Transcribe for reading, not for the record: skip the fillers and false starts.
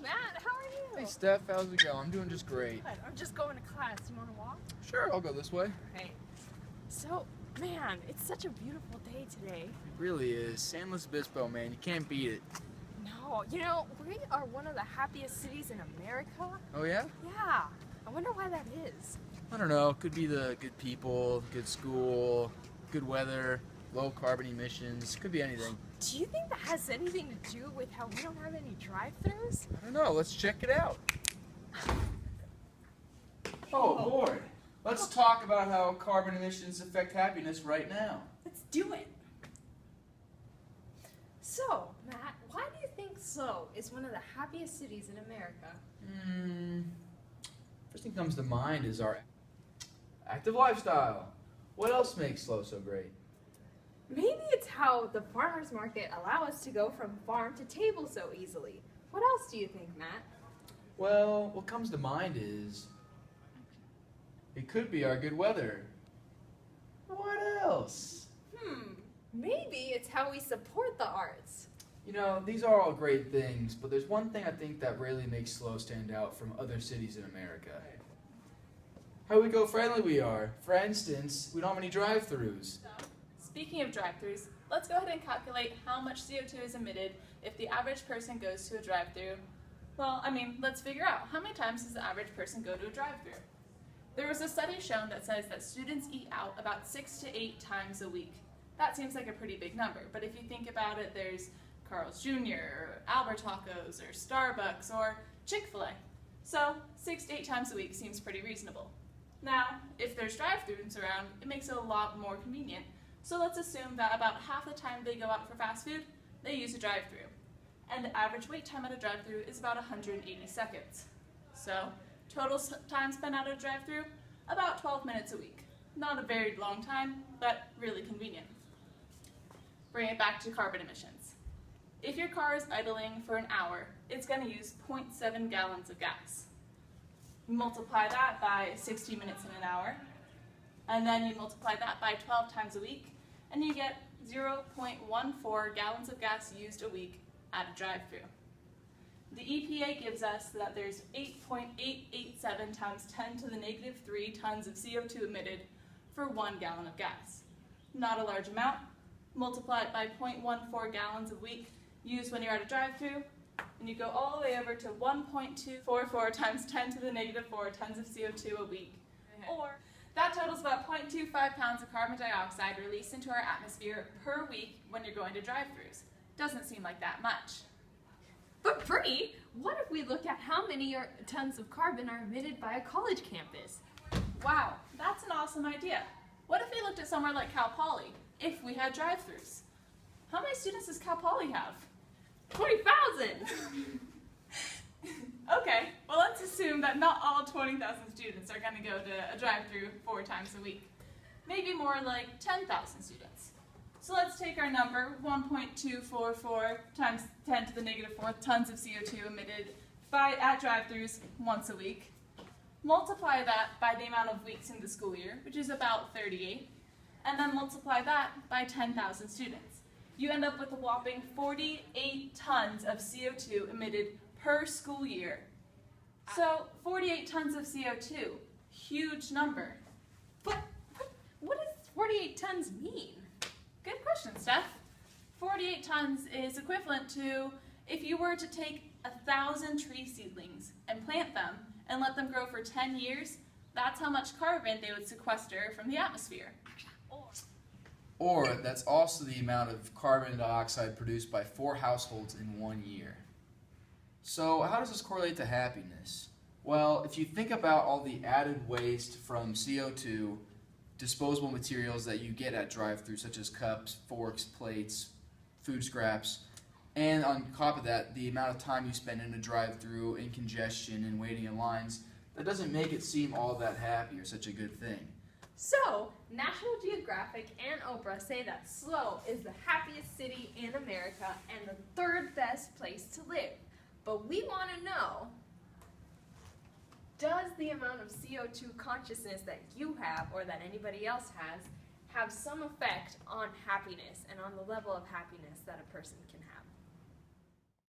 Matt, how are you? Hey Steph, how's it going? I'm doing just great. Good. I'm just going to class. You want to walk? Sure, I'll go this way. Okay. So, man, it's such a beautiful day today. It really is. San Luis Obispo, man, you can't beat it. No, you know, we are one of the happiest cities in America. Oh yeah? Yeah. I wonder why that is. I don't know. Could be the good people, good school, good weather, low carbon emissions. Could be anything. Do you think that has anything to do with how we don't have any drive-thrus? I don't know. Let's check it out. Oh, board. Let's talk about how carbon emissions affect happiness right now. Let's do it. So, Matt, why do you think SLO is one of the happiest cities in America? First thing comes to mind is our active lifestyle. What else makes SLO so great? Maybe it's how the farmers market allow us to go from farm to table so easily. What else do you think, Matt? Well, what comes to mind is it could be our good weather. What else? Maybe it's how we support the arts. You know, these are all great things, but there's one thing I think that really makes SLO stand out from other cities in America. How eco-friendly we are. For instance, we don't have any drive-thrus. Speaking of drive-thrus, let's go ahead and calculate how much CO2 is emitted if the average person goes to a drive-thru. Well, let's figure out how many times does the average person go to a drive-thru. There was a study shown that says that students eat out about 6 to 8 times a week. That seems like a pretty big number, but if you think about it, there's Carl's Jr., or Albert Tacos, or Starbucks, or Chick-fil-A. So 6 to 8 times a week seems pretty reasonable. Now, if there's drive-thrus around, it makes it a lot more convenient. So let's assume that about half the time they go out for fast food, they use a drive-thru. And the average wait time at a drive-thru is about 180 seconds. So total time spent at a drive-thru, about 12 minutes a week. Not a very long time, but really convenient. Bring it back to carbon emissions. If your car is idling for an hour, it's going to use 0.7 gallons of gas. Multiply that by 60 minutes in an hour, and then you multiply that by 12 times a week, and you get 0.14 gallons of gas used a week at a drive-thru. The EPA gives us that there's 8.887 times 10 to the negative 3 tons of CO2 emitted for 1 gallon of gas. Not a large amount. Multiply it by 0.14 gallons a week used when you're at a drive-thru, and you go all the way over to 1.244 times 10 to the negative 4 tons of CO2 a week. Or that totals about 0.25 pounds of carbon dioxide released into our atmosphere per week when you're going to drive-thrus. Doesn't seem like that much. But Brittany, what if we look at how many tons of carbon are emitted by a college campus? Wow, that's an awesome idea. What if we looked at somewhere like Cal Poly, if we had drive-thrus? How many students does Cal Poly have? 20,000! Okay, well let's assume that not all 20,000 students are going to go to a drive-thru 4 times a week. Maybe more like 10,000 students. So let's take our number, 1.244 times 10 to the negative 4 tons of CO2 emitted at drive-thrus once a week. Multiply that by the amount of weeks in the school year, which is about 38, and then multiply that by 10,000 students. You end up with a whopping 48 tons of CO2 emitted per school year. So 48 tons of CO2, huge number. But what does 48 tons mean? Good question, Steph. 48 tons is equivalent to if you were to take 1,000 tree seedlings and plant them and let them grow for 10 years, that's how much carbon they would sequester from the atmosphere. Or that's also the amount of carbon dioxide produced by 4 households in 1 year. So how does this correlate to happiness? Well, if you think about all the added waste from CO2, disposable materials that you get at drive-thru, such as cups, forks, plates, food scraps, and on top of that, the amount of time you spend in a drive-thru, in congestion and waiting in lines, that doesn't make it seem all that happy or such a good thing. So, National Geographic and Oprah say that SLO is the happiest city in America and the 3rd best place to live. But we want to know, does the amount of CO2 consciousness that you have or that anybody else has have some effect on happiness and on the level of happiness that a person can have?